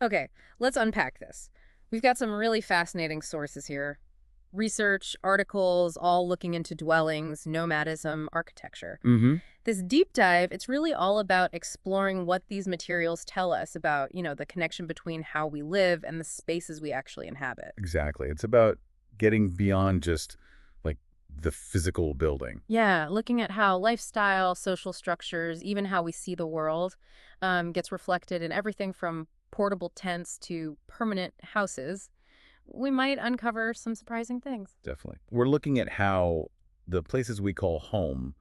Okay, let's unpack this. We've got some really fascinating sources here. Research, articles, all looking into dwellings, nomadism, architecture. Hmm. This deep dive, it's really all about exploring what these materials tell us about, the connection between how we live and the spaces we actually inhabit. Exactly. It's about getting beyond just like the physical building. Yeah, looking at how lifestyle, social structures, even how we see the world, gets reflected in everything from portable tents to permanent houses. We might uncover some surprising things. Definitely. We're looking at how the places we call home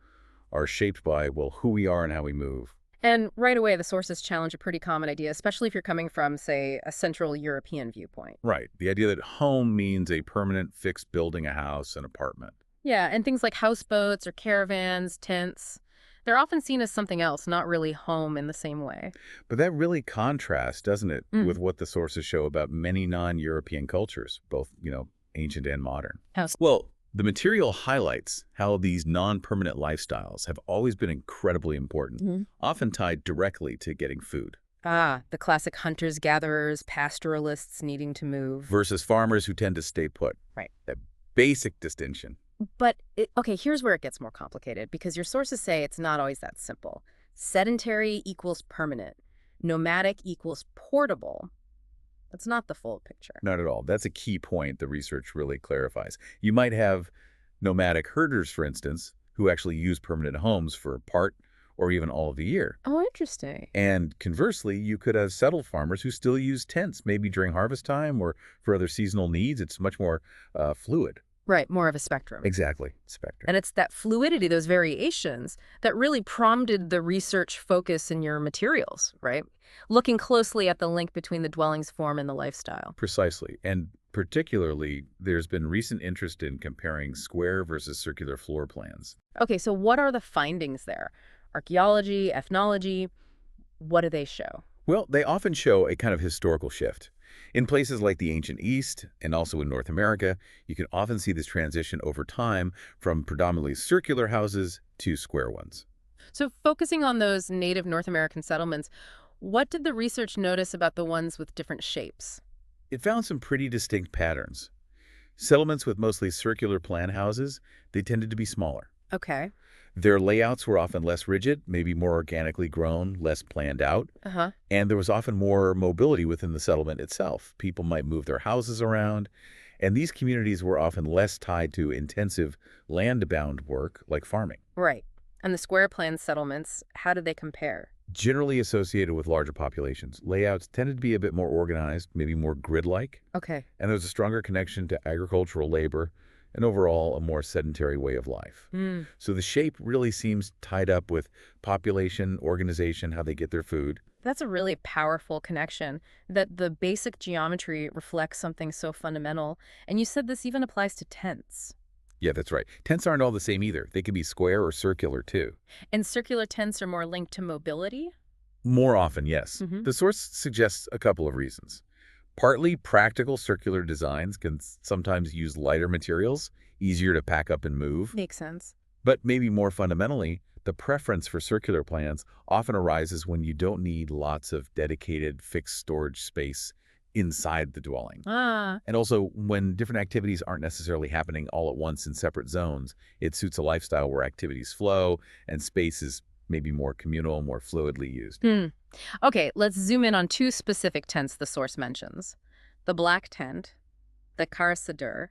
are shaped by, well, who we are and how we move. And right away, the sources challenge a pretty common idea, especially if you're coming from, say, a Central European viewpoint. Right. The idea that home means a permanent fixed building, a house, an apartment. Yeah, and things like houseboats or caravans, tents, they're often seen as something else, not really home in the same way. But that really contrasts, doesn't it, Mm. with what the sources show about many non-European cultures, both, ancient and modern. House. Well, the material highlights how these non-permanent lifestyles have always been incredibly important, Mhm. often tied directly to getting food, Ah, the classic hunters-gatherers, pastoralists needing to move. versus farmers who tend to stay put. Right. That basic distinction. But, okay, here's where it gets more complicated because your sources say it's not always that simple. Sedentary equals permanent. Nomadic equals portable. That's not the full picture. Not at all. That's a key point the research really clarifies. You might have nomadic herders, for instance, who actually use permanent homes for part or even all of the year. Oh, interesting. And conversely, you could have settled farmers who still use tents, maybe during harvest time or for other seasonal needs. It's much more fluid. Right, more of a spectrum. Exactly. Spectrum. And it's that fluidity, those variations, that really prompted the research focus in your materials, right? Looking closely at the link between the dwelling's form and the lifestyle. Precisely. And particularly, there's been recent interest in comparing square versus circular floor plans. Okay, so what are the findings there? Archaeology, ethnology, what do they show? Well, they often show a kind of historical shift. In places like the ancient East and also in North America, you can often see this transition over time from predominantly circular houses to square ones. So focusing on those native North American settlements, what did the research notice about the ones with different shapes? It found some pretty distinct patterns. Settlements with mostly circular plan houses, they tended to be smaller. Okay. Their layouts were often less rigid, maybe more organically grown, less planned out, Uh-huh. and there was often more mobility within the settlement itself. People might move their houses around, and these communities were often less tied to intensive land-bound work like farming, Right. And the square plan settlements, how do they compare? generally associated with larger populations. Layouts tended to be a bit more organized, maybe more grid-like, Okay. and there was a stronger connection to agricultural labor and overall a more sedentary way of life. Hmm. So the shape really seems tied up with population, organization, how they get their food. That's a really powerful connection, that the basic geometry reflects something so fundamental. And you said this even applies to tents. Yeah, that's right. Tents aren't all the same either. They can be square or circular too. And circular tents are more linked to mobility? More often, yes. Mm-hmm. The source suggests a couple of reasons. Partly, practical circular designs can sometimes use lighter materials, easier to pack up and move. Makes sense. But maybe more fundamentally, the preference for circular plans often arises when you don't need lots of dedicated fixed storage space inside the dwelling. Ah, And also, when different activities aren't necessarily happening all at once in separate zones, it suits a lifestyle where activities flow and space is maybe more communal, more fluidly used. hmm. Okay, let's zoom in on two specific tents the source mentions. The black tent, the Karasadur,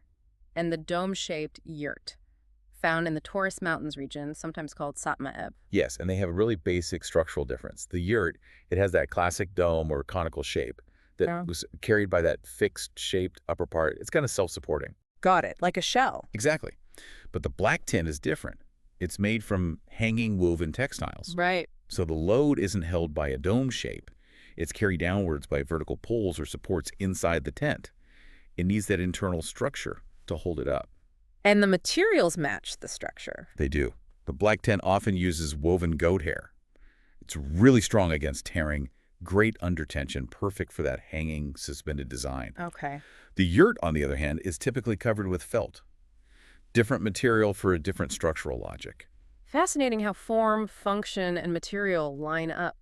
and the dome-shaped yurt, found in the Taurus Mountains region, sometimes called Satma Eb. Yes, and they have a really basic structural difference. The yurt, it has that classic dome or conical shape that Yeah. was carried by that fixed shaped upper part. It's kind of self-supporting. Got it, like a shell. Exactly. But the black tent is different. It's made from hanging woven textiles. Right. So the load isn't held by a dome shape. It's carried downwards by vertical poles or supports inside the tent. It needs that internal structure to hold it up. And the materials match the structure. They do. The black tent often uses woven goat hair. It's really strong against tearing, great under tension, perfect for that hanging, suspended design. Okay. The yurt, on the other hand, is typically covered with felt. Different material for a different structural logic. Fascinating how form, function, and material line up.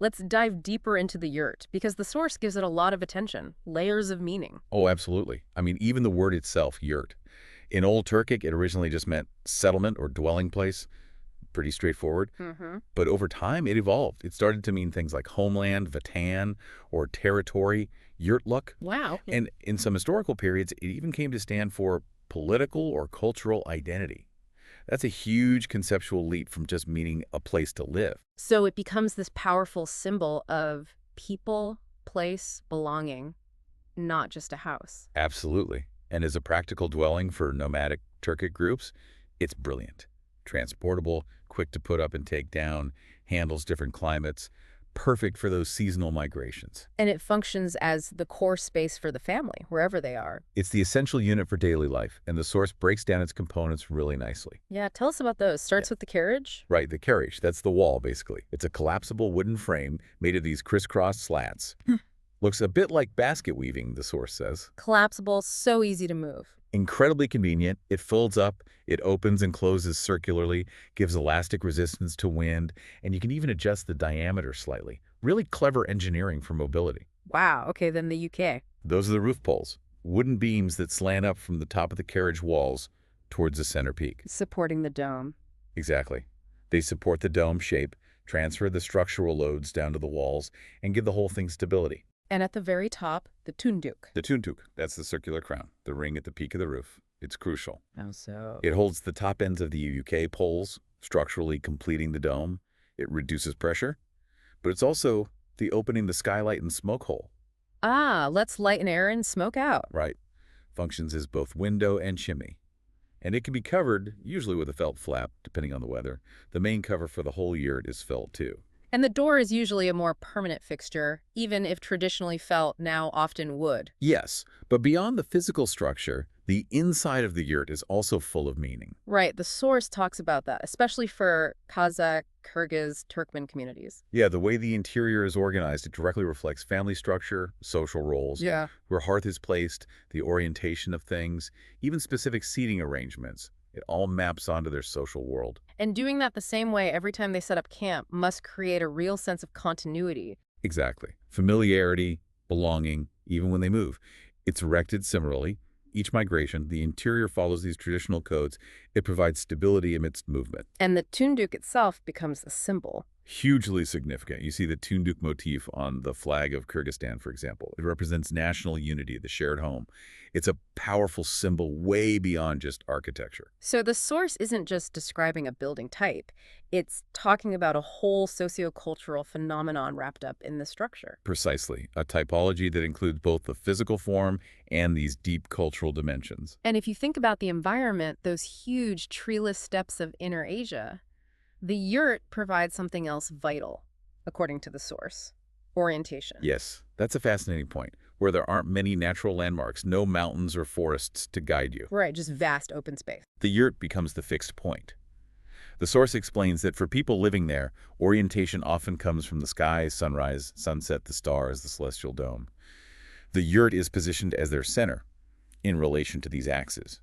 Let's dive deeper into the yurt, because the source gives it a lot of attention, layers of meaning. Oh, absolutely. I mean, even the word itself, yurt. In Old Turkic, it originally just meant settlement or dwelling place. Pretty straightforward. Mm-hmm. But over time, it evolved. It started to mean things like homeland, vatan, or territory, yurtluk. Wow. And in some historical periods, it even came to stand for political or cultural identity. That's a huge conceptual leap from just meaning a place to live. So it becomes this powerful symbol of people, place, belonging, not just a house. Absolutely. And as a practical dwelling for nomadic Turkic groups, it's brilliant. Transportable, quick to put up and take down, handles different climates, perfect for those seasonal migrations. And it functions as the core space for the family, wherever they are. It's the essential unit for daily life, and the source breaks down its components really nicely. Yeah, tell us about those. Starts with the carriage? Right, the carriage, that's the wall, basically. It's a collapsible wooden frame made of these crisscross slats. Looks a bit like basket weaving, the source says. Collapsible, so easy to move. Incredibly convenient. It folds up, it opens and closes circularly, gives elastic resistance to wind, and you can even adjust the diameter slightly. Really clever engineering for mobility. Wow, okay, then the UK. Those are the roof poles, wooden beams that slant up from the top of the carriage walls towards the center peak. Supporting the dome. Exactly. They support the dome shape, transfer the structural loads down to the walls, and give the whole thing stability. And at the very top, the tunduk. The tunduk, that's the circular crown, the ring at the peak of the roof. It's crucial. How so? It holds the top ends of the UK poles, structurally completing the dome. It reduces pressure, but it's also the opening the skylight and smoke hole. Ah, lets light and air and smoke out. Right. Functions as both window and chimney. And it can be covered, usually with a felt flap, depending on the weather. The main cover for the whole yurt is felt too. And the door is usually a more permanent fixture, even if traditionally felt, now often wood. Yes, but beyond the physical structure, the inside of the yurt is also full of meaning. Right, the source talks about that, especially for Kazakh, Kyrgyz, Turkmen communities. Yeah, the way the interior is organized, it directly reflects family structure, social roles, Yeah. where hearth is placed, the orientation of things, even specific seating arrangements. It all maps onto their social world. And doing that the same way every time they set up camp must create a real sense of continuity. Exactly. Familiarity, belonging, even when they move. It's erected similarly. Each migration, the interior follows these traditional codes. It provides stability amidst movement. And the tunduk itself becomes a symbol. Hugely significant. You see the tunduk motif on the flag of Kyrgyzstan, for example. It represents national unity, the shared home. It's a powerful symbol way beyond just architecture. So the source isn't just describing a building type. It's talking about a whole sociocultural phenomenon wrapped up in the structure. Precisely. A typology that includes both the physical form and these deep cultural dimensions. And if you think about the environment, those huge treeless steppes of Inner Asia, the yurt provides something else vital, according to the source: orientation. Yes, that's a fascinating point, where there aren't many natural landmarks, no mountains or forests to guide you. Right, just vast open space. The yurt becomes the fixed point. The source explains that for people living there, orientation often comes from the sky, sunrise, sunset, the stars, the celestial dome. The yurt is positioned as their center in relation to these axes.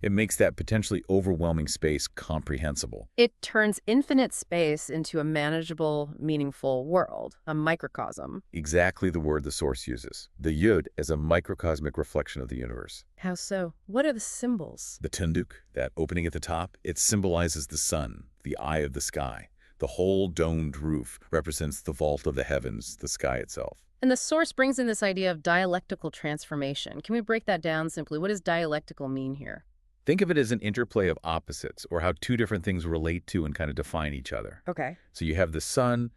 It makes that potentially overwhelming space comprehensible. It turns infinite space into a manageable, meaningful world, a microcosm. Exactly the word the source uses. The yurt as a microcosmic reflection of the universe. How so? What are the symbols? The tunduk, that opening at the top, it symbolizes the sun, the eye of the sky. The whole domed roof represents the vault of the heavens, the sky itself. And the source brings in this idea of dialectical transformation. Can we break that down simply? What does dialectical mean here? Think of it as an interplay of opposites, or how two different things relate to and kind of define each other. Okay. So you have the sun,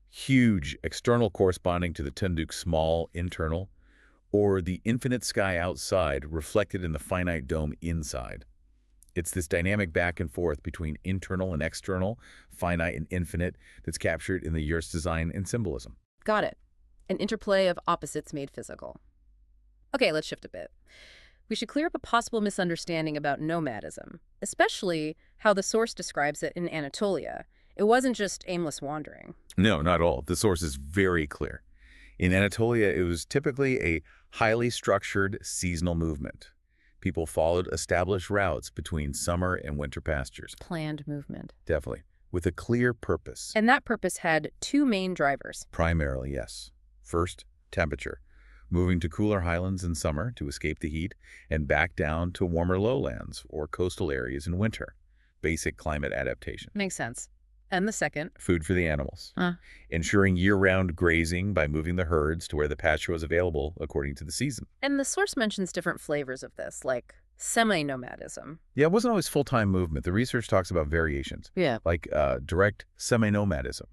huge, external corresponding to the tunduk, small, internal, or the infinite sky outside reflected in the finite dome inside. It's this dynamic back and forth between internal and external, finite and infinite, that's captured in the yurt's design and symbolism. Got it. An interplay of opposites made physical. Okay, let's shift a bit. We should clear up a possible misunderstanding about nomadism, especially how the source describes it in Anatolia. It wasn't just aimless wandering. No, not all. The source is very clear. In Anatolia, it was typically a highly structured seasonal movement. People followed established routes between summer and winter pastures. Planned movement. Definitely. with a clear purpose. And that purpose had two main drivers. Primarily, yes. First, temperature, moving to cooler highlands in summer to escape the heat, and back down to warmer lowlands or coastal areas in winter. Basic climate adaptation. Makes sense. And the second? Food for the animals. Ensuring year-round grazing by moving the herds to where the pasture was available according to the season. And the source mentions different flavors of this, like semi-nomadism. Yeah, it wasn't always full-time movement. The research talks about variations, Yeah. like direct semi-nomadism.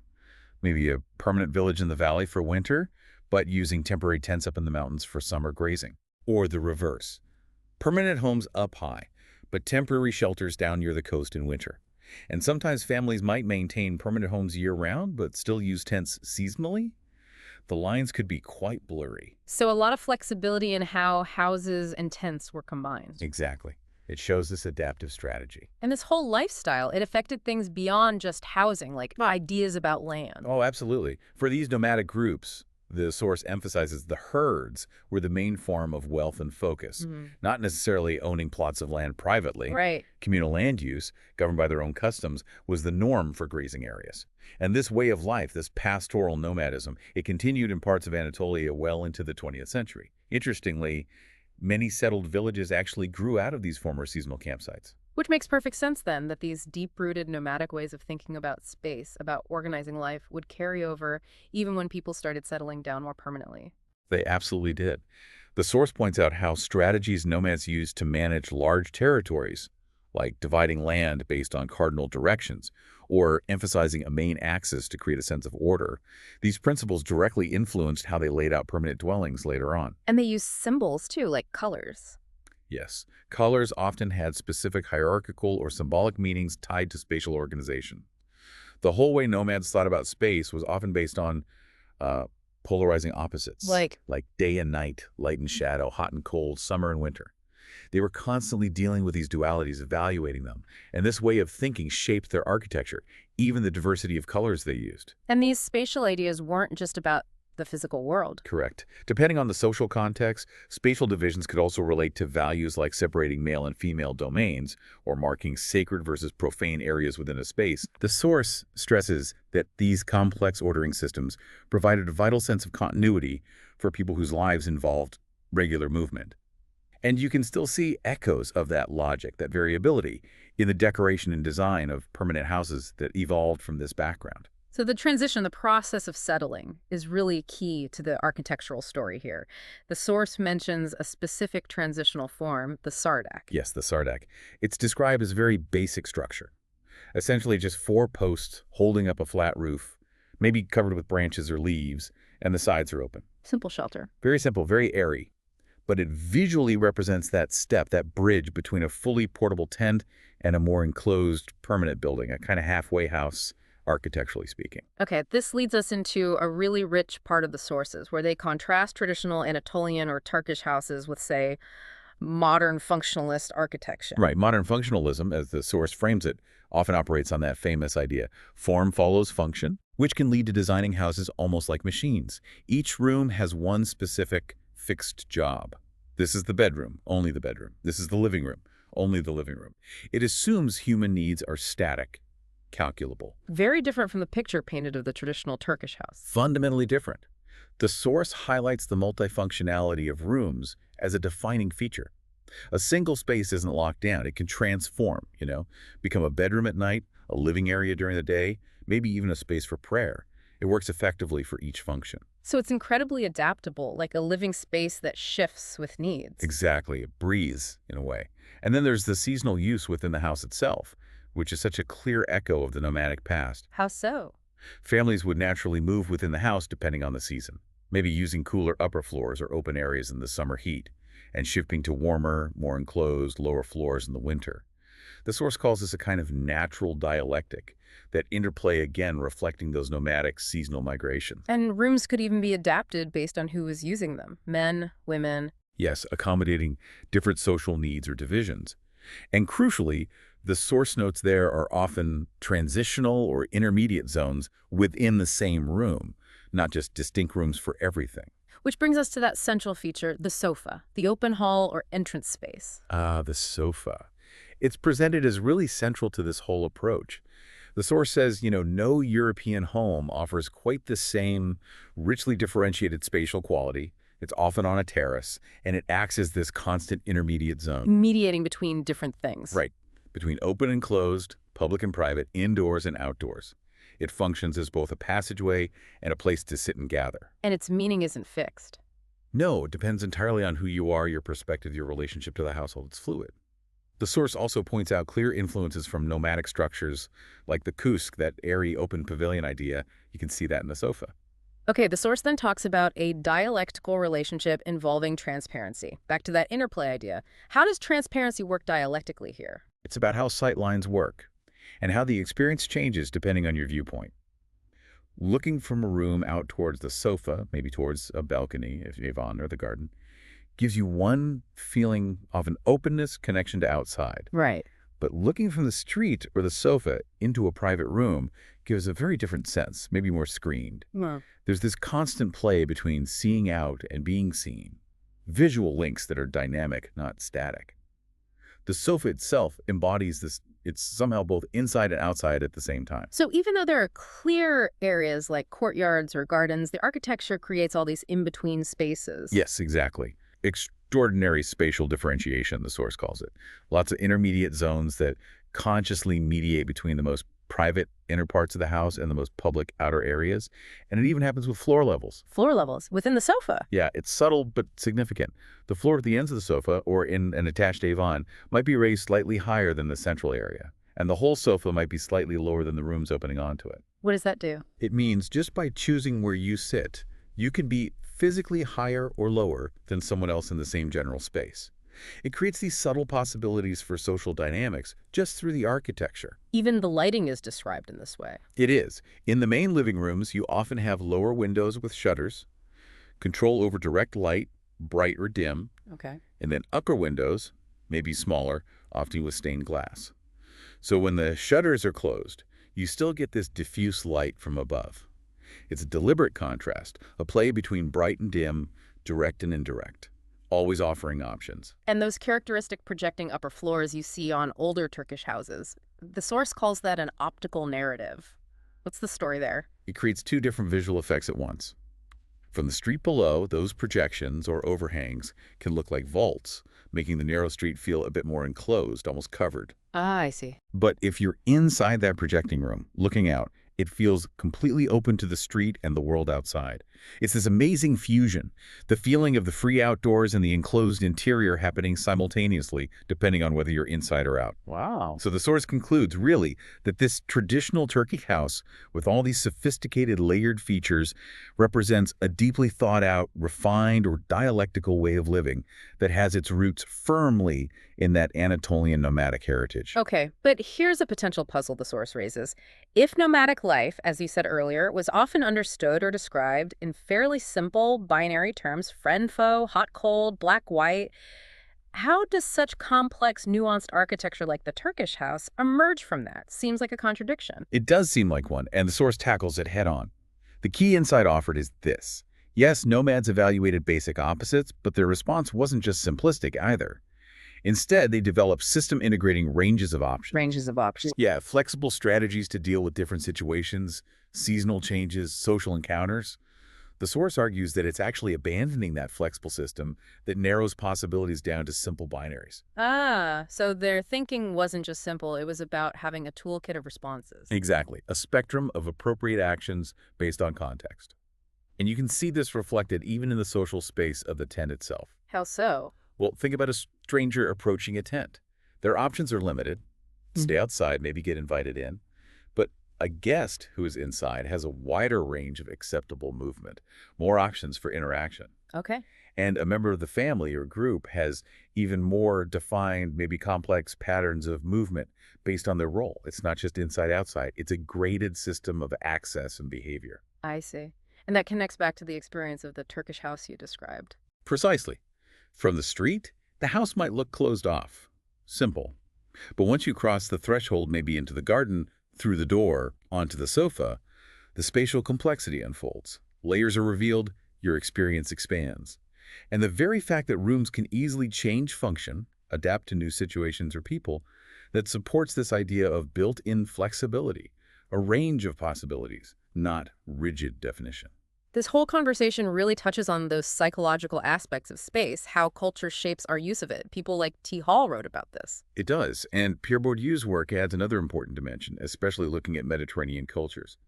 Maybe a permanent village in the valley for winter, but using temporary tents up in the mountains for summer grazing. Or the reverse. Permanent homes up high, but temporary shelters down near the coast in winter. And sometimes families might maintain permanent homes year-round, but still use tents seasonally. The lines could be quite blurry. So a lot of flexibility in how houses and tents were combined. Exactly. It shows this adaptive strategy. And this whole lifestyle, it affected things beyond just housing, like ideas about land. Oh, absolutely. For these nomadic groups, the source emphasizes the herds were the main form of wealth and focus, not necessarily owning plots of land privately. Right. Communal land use, governed by their own customs, was the norm for grazing areas. And this way of life, this pastoral nomadism, it continued in parts of Anatolia well into the 20th century. Interestingly, many settled villages actually grew out of these former seasonal campsites. Which makes perfect sense then, that these deep-rooted nomadic ways of thinking about space, about organizing life, would carry over even when people started settling down more permanently. They absolutely did. The source points out how strategies nomads used to manage large territories, like dividing land based on cardinal directions, or emphasizing a main axis to create a sense of order. These principles directly influenced how they laid out permanent dwellings later on. And they use symbols, too, like colors. Yes, colors often had specific hierarchical or symbolic meanings tied to spatial organization. The whole way nomads thought about space was often based on polarizing opposites, Like day and night, light and shadow, hot and cold, summer and winter. They were constantly dealing with these dualities, evaluating them, and this way of thinking shaped their architecture, even the diversity of colors they used. And these spatial ideas weren't just about the physical world. Correct. Depending on the social context, spatial divisions could also relate to values like separating male and female domains or marking sacred versus profane areas within a space. The source stresses that these complex ordering systems provided a vital sense of continuity for people whose lives involved regular movement. And you can still see echoes of that logic, that variability, in the decoration and design of permanent houses that evolved from this background. So the transition, the process of settling, is really key to the architectural story here. The source mentions a specific transitional form, the sardak. Yes, the sardak. It's described as a very basic structure. Essentially just 4 posts holding up a flat roof, maybe covered with branches or leaves, and the sides are open. Simple shelter. Very simple, very airy. But it visually represents that step, that bridge between a fully portable tent and a more enclosed permanent building, a kind of halfway house, architecturally speaking. Okay, this leads us into a really rich part of the sources, where they contrast traditional Anatolian or Turkish houses with, say, modern functionalist architecture. Right. Modern functionalism, as the source frames it, often operates on that famous idea. Form follows function, which can lead to designing houses almost like machines. Each room has one specific fixed job. This is the bedroom, only the bedroom. This is the living room, only the living room. It assumes human needs are static, calculable. Very different from the picture painted of the traditional Turkish house. Fundamentally different. The source highlights the multifunctionality of rooms as a defining feature. A single space isn't locked down. It can transform, become a bedroom at night, a living area during the day, maybe even a space for prayer. It works effectively for each function. So it's incredibly adaptable, like a living space that shifts with needs. Exactly. It breathes, in a way. And then there's the seasonal use within the house itself, which is such a clear echo of the nomadic past. How so? Families would naturally move within the house depending on the season, maybe using cooler upper floors or open areas in the summer heat, and shifting to warmer, more enclosed, lower floors in the winter. The source calls this a kind of natural dialectic, that interplay again reflecting those nomadic seasonal migrations. And rooms could even be adapted based on who was using them. Men, women. Yes, accommodating different social needs or divisions. And crucially, the source notes there are often transitional or intermediate zones within the same room, not just distinct rooms for everything. Which brings us to that central feature, the sofa, the open hall or entrance space. Ah, the sofa. It's presented as really central to this whole approach. The source says, no European home offers quite the same richly differentiated spatial quality. It's often on a terrace, and it acts as this constant intermediate zone. Mediating between different things. Right, between open and closed, public and private, indoors and outdoors. It functions as both a passageway and a place to sit and gather. And its meaning isn't fixed. No, it depends entirely on who you are, your perspective, your relationship to the household. It's fluid. The source also points out clear influences from nomadic structures like the kusk, that airy open pavilion idea. You can see that in the sofa. Okay, the source then talks about a dialectical relationship involving transparency. Back to that interplay idea. How does transparency work dialectically here? It's about how sight lines work and how the experience changes depending on your viewpoint. Looking from a room out towards the sofa, maybe towards a balcony, if Yvonne, or the garden, gives you one feeling of an openness, connection to outside. Right. But looking from the street or the sofa into a private room gives a very different sense, maybe more screened. Well, There's this constant play between seeing out and being seen, visual links that are dynamic, not static. The sofa itself embodies this. It's somehow both inside and outside at the same time. so even though there are clear areas like courtyards or gardens, the architecture creates all these in-between spaces. Yes, exactly. Extraordinary spatial differentiation, the source calls it. Lots of intermediate zones that consciously mediate between the most private inner parts of the house and the most public outer areas. And it even happens with floor levels. Floor levels within the sofa. Yeah, it's subtle but significant. The floor at the ends of the sofa or in an attached divan might be raised slightly higher than the central area, and the whole sofa might be slightly lower than the rooms opening onto it. What does that do? It means just by choosing where you sit, you can be physically higher or lower than someone else in the same general space. It creates these subtle possibilities for social dynamics just through the architecture. Even the lighting is described in this way. It is. In the main living rooms, you often have lower windows with shutters, control over direct light, bright or dim, Okay. and then upper windows, maybe smaller, often with stained glass. So when the shutters are closed, you still get this diffuse light from above. It's a deliberate contrast, a play between bright and dim, direct and indirect, always offering options. And those characteristic projecting upper floors you see on older Turkish houses, the source calls that an optical narrative. What's the story there? It creates two different visual effects at once. From the street below, those projections or overhangs can look like vaults, making the narrow street feel a bit more enclosed, almost covered. Ah, I see. But if you're inside that projecting room, looking out, it feels completely open to the street and the world outside. It's this amazing fusion, the feeling of the free outdoors and the enclosed interior happening simultaneously, depending on whether you're inside or out. Wow. So the source concludes, really, that this traditional Turkish house, with all these sophisticated layered features, represents a deeply thought out, refined, or dialectical way of living that has its roots firmly in that Anatolian nomadic heritage. Okay, but here's a potential puzzle the source raises. If nomadic life, as you said earlier, was often understood or described in fairly simple binary terms, friend, foe, hot, cold, black, white, how does such complex, nuanced architecture like the Turkish house emerge from that? Seems like a contradiction. It does seem like one, and the source tackles it head on. The key insight offered is this. Yes, nomads evaluated basic opposites, but their response wasn't just simplistic either. Instead, they developed system-integrating ranges of options. Ranges of options. Yeah, flexible strategies to deal with different situations, seasonal changes, social encounters. The source argues that it's actually abandoning that flexible system that narrows possibilities down to simple binaries. Ah, so their thinking wasn't just simple, it was about having a toolkit of responses. Exactly, a spectrum of appropriate actions based on context. And you can see this reflected even in the social space of the tent itself. How so? Well, think about a stranger approaching a tent. Their options are limited. Stay outside, maybe get invited in. But a guest who is inside has a wider range of acceptable movement, more options for interaction. Okay. And a member of the family or group has even more defined, maybe complex patterns of movement based on their role. It's not just inside-outside. It's a graded system of access and behavior. I see. And that connects back to the experience of the Turkish house you described. Precisely. From the street, the house might look closed off, simple. But once you cross the threshold, maybe into the garden, through the door, onto the sofa, the spatial complexity unfolds. Layers are revealed, your experience expands. And the very fact that rooms can easily change function, adapt to new situations or people, that supports this idea of built-in flexibility, a range of possibilities, not rigid definition. This whole conversation really touches on those psychological aspects of space, how culture shapes our use of it. People like T. Hall wrote about this. It does, and Pierre Bourdieu's work adds another important dimension, especially looking at Mediterranean cultures.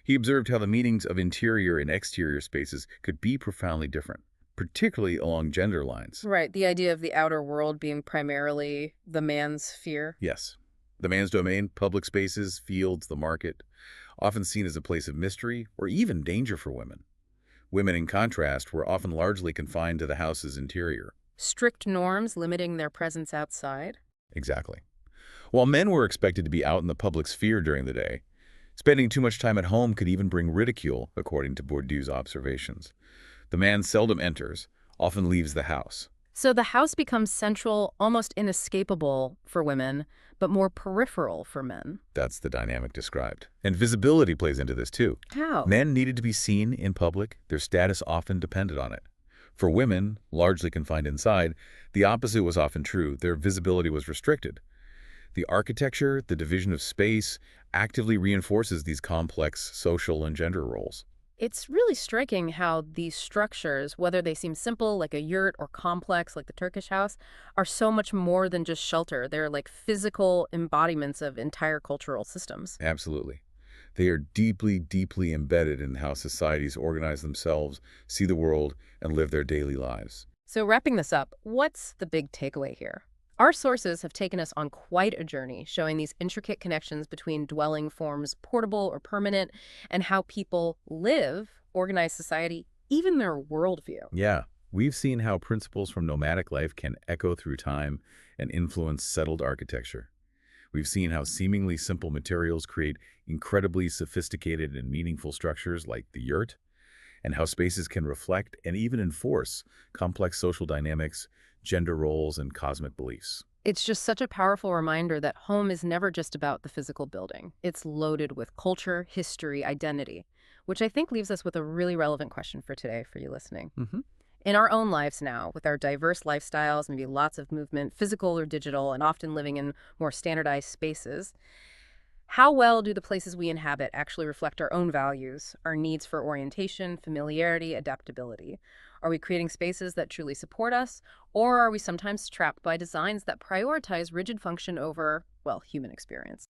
He observed how the meanings of interior and exterior spaces could be profoundly different, particularly along gender lines. Right, the idea of the outer world being primarily the man's sphere. Yes, the man's domain, public spaces, fields, the market, often seen as a place of mystery or even danger for women. Women, in contrast, were often largely confined to the house's interior. Strict norms limiting their presence outside. Exactly. While men were expected to be out in the public sphere during the day, spending too much time at home could even bring ridicule, according to Bourdieu's observations. The man seldom enters, often leaves the house. So the house becomes central, almost inescapable for women, but more peripheral for men. That's the dynamic described. And visibility plays into this too. How? Men needed to be seen in public. Their status often depended on it. For women, largely confined inside, the opposite was often true. Their visibility was restricted. The architecture, the division of space, actively reinforces these complex social and gender roles. It's really striking how these structures, whether they seem simple like a yurt or complex like the Turkish house, are so much more than just shelter. They're like physical embodiments of entire cultural systems. Absolutely. They are deeply, deeply embedded in how societies organize themselves, see the world, and live their daily lives. So wrapping this up, what's the big takeaway here? Our sources have taken us on quite a journey, showing these intricate connections between dwelling forms, portable or permanent, and how people live, organize society, even their worldview. Yeah, we've seen how principles from nomadic life can echo through time and influence settled architecture. We've seen how seemingly simple materials create incredibly sophisticated and meaningful structures like the yurt, and how spaces can reflect and even enforce complex social dynamics, gender roles, and cosmic beliefs. It's just such a powerful reminder that home is never just about the physical building. It's loaded with culture, history, identity, which I think leaves us with a really relevant question for today for you listening. Mm-hmm. In our own lives now, with our diverse lifestyles, maybe lots of movement, physical or digital, and often living in more standardized spaces, how well do the places we inhabit actually reflect our own values, our needs for orientation, familiarity, adaptability? Are we creating spaces that truly support us, or are we sometimes trapped by designs that prioritize rigid function over, well, human experience?